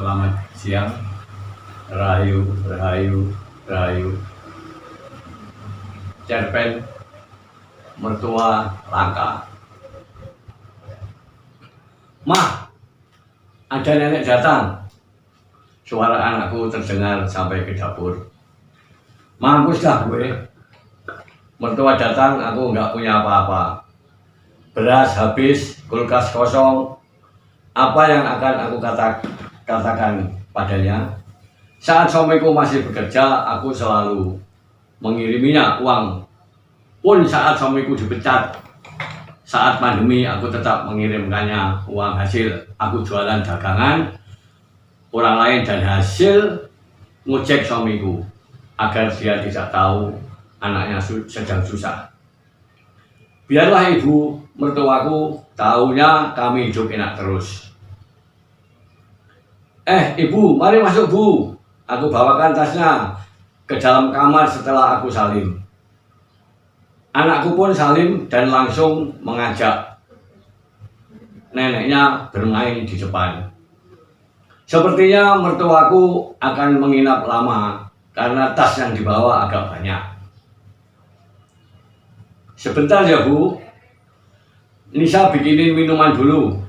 Selamat siang, Rahayu, Rahayu, Rahayu. Cerpen mertua langka. Mah, ada nenek datang. Suara anakku terdengar sampai ke dapur. Mampus dah gue. Mertua datang, aku nggak punya apa-apa. Beras habis, kulkas kosong. Apa yang akan aku katakan padanya? Saat suamiku masih bekerja, aku selalu mengiriminya uang. Pun saat suamiku dipecat, saat pandemi aku tetap mengirimkannya uang hasil aku jualan dagangan orang lain dan hasil ngojek suamiku agar dia tidak tahu anaknya sedang susah. Biarlah ibu mertuaku tahunya kami hidup enak terus. Ibu, mari masuk bu. Aku bawakan tasnya ke dalam kamar setelah aku salim. Anakku pun salim dan langsung mengajak neneknya bermain di depan. Sepertinya mertuaku akan menginap lama karena tas yang dibawa agak banyak. Sebentar ya bu, Nisa bikinin minuman dulu.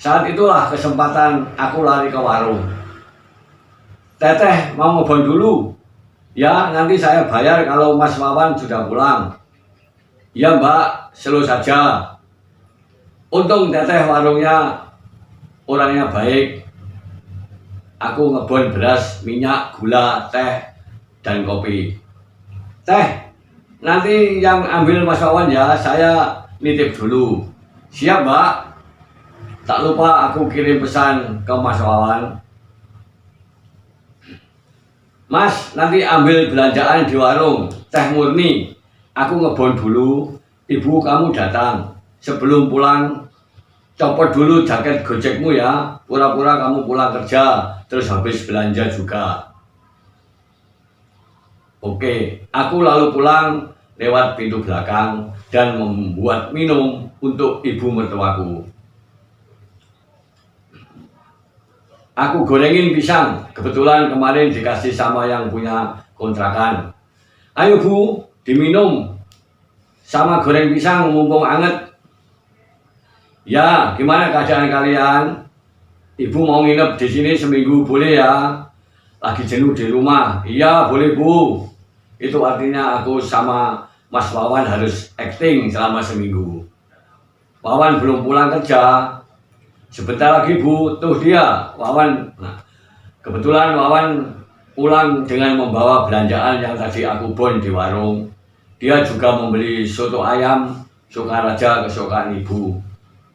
Saat itulah kesempatan aku lari ke warung. Teteh mau ngebon dulu? Ya, nanti saya bayar kalau Mas Wawan sudah pulang. Ya mbak, slow saja. Untung teteh warungnya orangnya baik. Aku ngebon beras, minyak, gula, teh, dan kopi. Teh, nanti yang ambil Mas Wawan ya, saya nitip dulu. Siap mbak. Tak lupa aku kirim pesan ke Mas Wawan. Mas, nanti ambil belanjaan di warung teh murni. Aku ngebon dulu. Ibu kamu datang. Sebelum pulang, copot dulu jaket gojekmu ya. Pura-pura kamu pulang kerja, terus habis belanja juga. Oke, aku lalu pulang lewat pintu belakang dan membuat minum untuk ibu mertuaku. Aku gorengin pisang, kebetulan kemarin dikasih sama yang punya kontrakan. Ayo bu, diminum sama goreng pisang mumpung anget. Ya, gimana keadaan kalian? Ibu mau nginep di sini seminggu boleh ya? Lagi jenuh di rumah. Iya boleh bu. Itu artinya aku sama Mas Wawan harus acting selama seminggu. Wawan belum pulang kerja. Sebentar lagi bu, tuh dia Wawan. Nah, kebetulan Wawan pulang dengan membawa belanjaan yang tadi aku bon di warung. Dia juga membeli soto ayam Sukaraja kesukaan ibu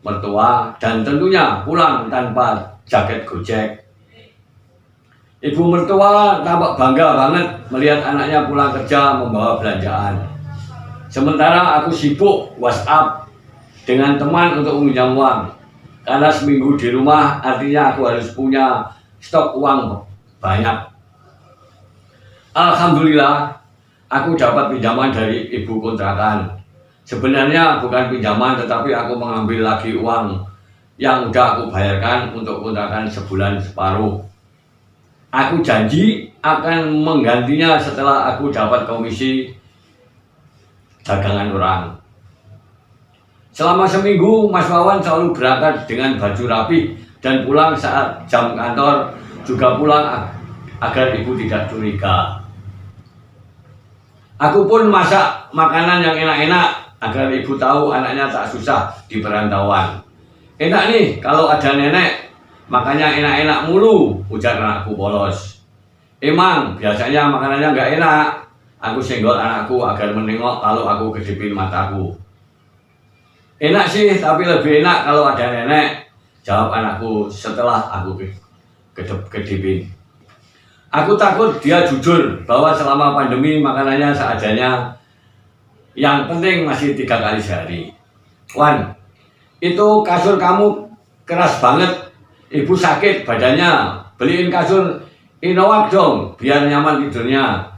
mertua dan tentunya pulang tanpa jaket gojek. Ibu mertua tampak bangga banget melihat anaknya pulang kerja membawa belanjaan. Sementara aku sibuk WhatsApp dengan teman untuk meminjam uang. Karena seminggu di rumah artinya aku harus punya stok uang banyak. Alhamdulillah, aku dapat pinjaman dari ibu kontrakan. Sebenarnya bukan pinjaman tetapi aku mengambil lagi uang yang udah aku bayarkan untuk kontrakan sebulan separuh. Aku janji akan menggantinya setelah aku dapat komisi dagangan orang. Selama seminggu, Mas Wawan selalu berangkat dengan baju rapi dan pulang saat jam kantor, juga pulang agar ibu tidak curiga. Aku pun masak makanan yang enak-enak agar ibu tahu anaknya tak susah di perantauan. Enak nih kalau ada nenek, makanya enak-enak mulu, ujar anakku polos. Emang biasanya makanannya nggak enak. Aku senggol anakku agar menengok lalu aku kedipin mataku. Enak sih, tapi lebih enak kalau ada nenek, jawab anakku setelah aku kedipin. Aku takut dia jujur bahwa selama pandemi makanannya seadanya. Yang penting masih 3 kali sehari. Wan, itu kasur kamu keras banget. Ibu sakit badannya. Beliin kasur Innowak dong, biar nyaman tidurnya.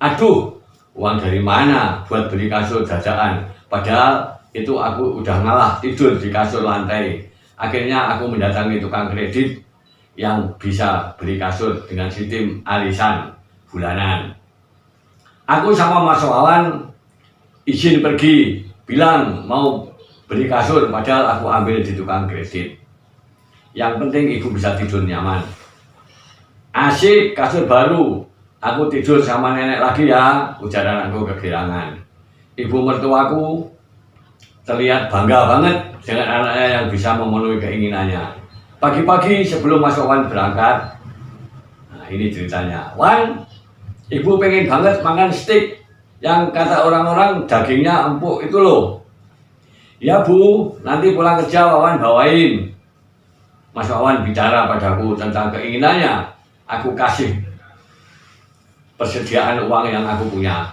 Aduh, uang dari mana buat beli kasur dadakan? Padahal itu aku udah ngalah tidur di kasur lantai. Akhirnya aku mendatangi tukang kredit yang bisa beli kasur dengan sistem arisan bulanan. Aku sama Mas Wawan izin pergi, bilang mau beli kasur, padahal aku ambil di tukang kredit. Yang penting ibu bisa tidur nyaman. Asik, kasur baru, aku tidur sama nenek lagi ya, ujaran aku kegirangan. Ibu mertuaku terlihat bangga banget dengan anaknya yang bisa memenuhi keinginannya. Pagi-pagi sebelum Mas Wawan berangkat, nah ini ceritanya. Wan, ibu pengen banget makan steak yang kata orang-orang dagingnya empuk itu loh. Ya Bu, nanti pulang kerja Wawan bawain. Mas Wawan bicara padaku tentang keinginannya. Aku kasih persediaan uang yang aku punya.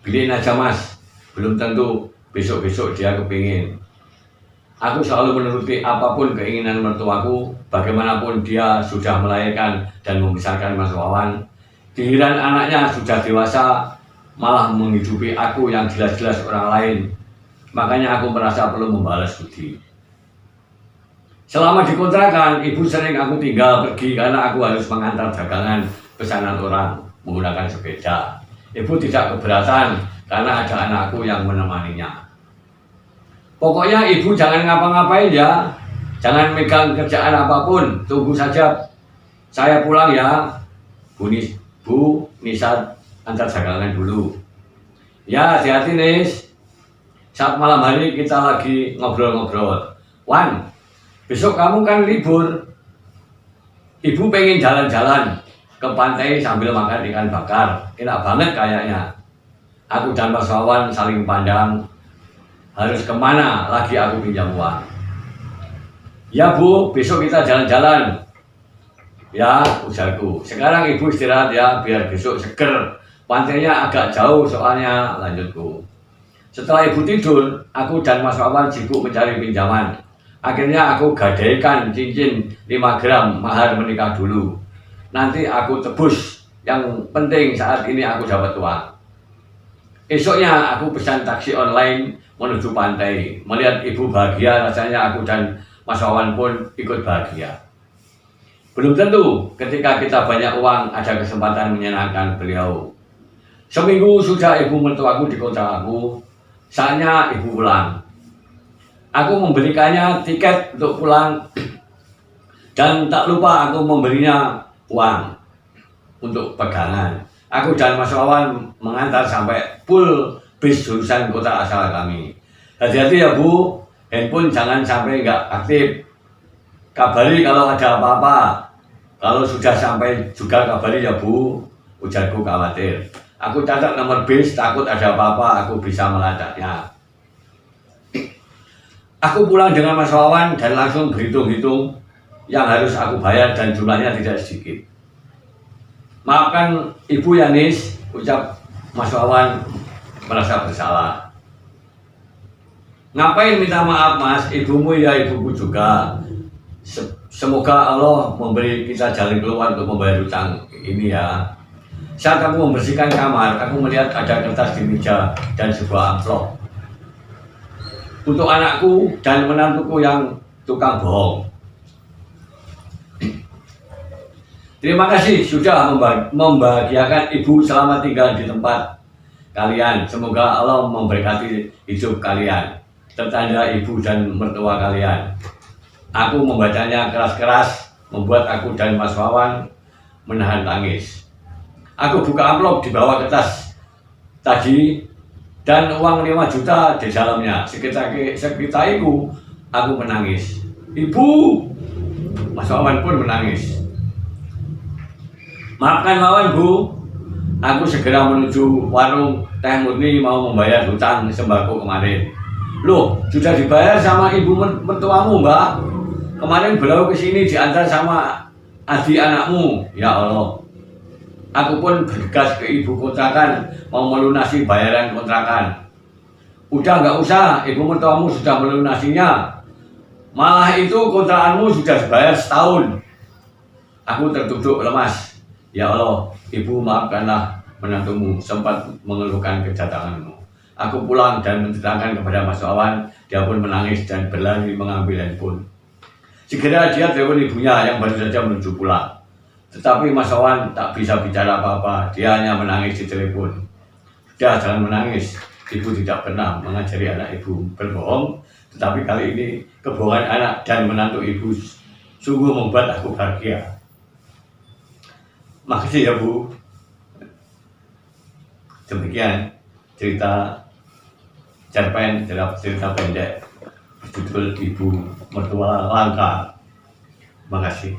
Beliin aja Mas, belum tentu besok-besok dia kepingin. Aku selalu menuruti apapun keinginan mertuaku, bagaimanapun dia sudah melahirkan dan membesarkan Mas Wawan. Giliran anaknya sudah dewasa, malah menghidupi aku yang jelas-jelas orang lain. Makanya aku merasa perlu membalas budi. Selama dikontrakan, ibu sering aku tinggal pergi karena aku harus mengantar dagangan pesanan orang menggunakan sepeda. Ibu tidak keberatan karena ada anakku yang menemaninya. Pokoknya ibu jangan ngapa-ngapain ya, jangan megang kerjaan apapun, tunggu saja saya pulang ya. Bu Nisa antar dagangan dulu. Ya, hati-hati Nis. Saat malam hari kita lagi ngobrol-ngobrol. Wan, besok kamu kan libur. Ibu pengen jalan-jalan ke pantai sambil makan ikan bakar. Enak banget kayaknya. Aku dan Mas Wawan saling pandang. Harus kemana lagi aku pinjam uang. Ya Bu, besok kita jalan-jalan. Ya, ujarku. Sekarang ibu istirahat ya, biar besok seger. Pantainya agak jauh soalnya, lanjutku. Setelah ibu tidur, aku dan Mas Wawan sibuk mencari pinjaman. Akhirnya aku gadaikan cincin 5 gram mahar menikah dulu. Nanti aku tebus, yang penting saat ini aku dapat uang. Esoknya aku pesan taksi online menuju pantai. Melihat ibu bahagia, rasanya aku dan Mas Wawan pun ikut bahagia. Belum tentu ketika kita banyak uang ada kesempatan menyenangkan beliau. Seminggu sudah ibu mertuaku di kota aku. Saatnya ibu pulang. Aku memberikannya tiket untuk pulang dan tak lupa aku memberinya uang untuk pegangan. Aku dan Mas Wawan mengantar sampai full bis jurusan kota asal kami. Hati-hati ya Bu, handphone jangan sampai nggak aktif. Kabari kalau ada apa-apa. Kalau sudah sampai juga kabari ya Bu, ujarku khawatir. Aku catat nomor bis, takut ada apa-apa aku bisa melacaknya. Aku pulang dengan Mas Wawan dan langsung berhitung-hitung yang harus aku bayar dan jumlahnya tidak sedikit. Maafkan Ibu ya Nis, ucap Mas Wawan merasa bersalah. Ngapain minta maaf Mas, ibumu ya ibuku juga. Semoga Allah memberi kita jalan keluar untuk membayar utang ini ya. Saat aku membersihkan kamar, aku melihat ada kertas di meja dan sebuah amplop. Untuk anakku dan menantuku yang tukang bohong. Terima kasih sudah membahagiakan ibu selama tinggal di tempat kalian. Semoga Allah memberkati hidup kalian. Tertanda ibu dan mertua kalian. Aku membacanya keras-keras, membuat aku dan Mas Wawan menahan tangis. Aku buka amplop di bawah kertas tadi dan uang 5 juta di dalamnya. Seketika itu aku menangis. Ibu, Mas Wawan pun menangis. Maafkan Wawan Bu, aku segera menuju warung Teh Murni mau membayar hutang sembako kemarin. Loh, sudah dibayar sama ibu mertuamu Mbak? Kemarin beliau kesini diantar sama adik anakmu. Ya Allah. Aku pun bergegas ke ibu kontrakan mau melunasi bayaran kontrakan. Udah nggak usah, ibu mertuamu sudah melunasinya. Malah itu kontrakanmu sudah dibayar setahun. Aku tertunduk lemas. Ya Allah, ibu maafkanlah menantumu sempat mengeluhkan kedatanganmu. Aku pulang dan menceritakan kepada Mas Wawan. Dia pun menangis dan berlari mengambil handphone. Segera dia telepon ibunya yang baru saja menuju pulang. Tetapi Mas Wawan tak bisa bicara apa-apa, dia hanya menangis di telepon. Sudah, jangan menangis, ibu tidak pernah mengajari anak ibu berbohong, tetapi kali ini kebohongan anak dan menantu ibu sungguh membuat aku bahagia. Makasih ya Bu. Demikian cerita cerpen dalam cerita pendek berjudul Ibu Mertua Langka. Makasih.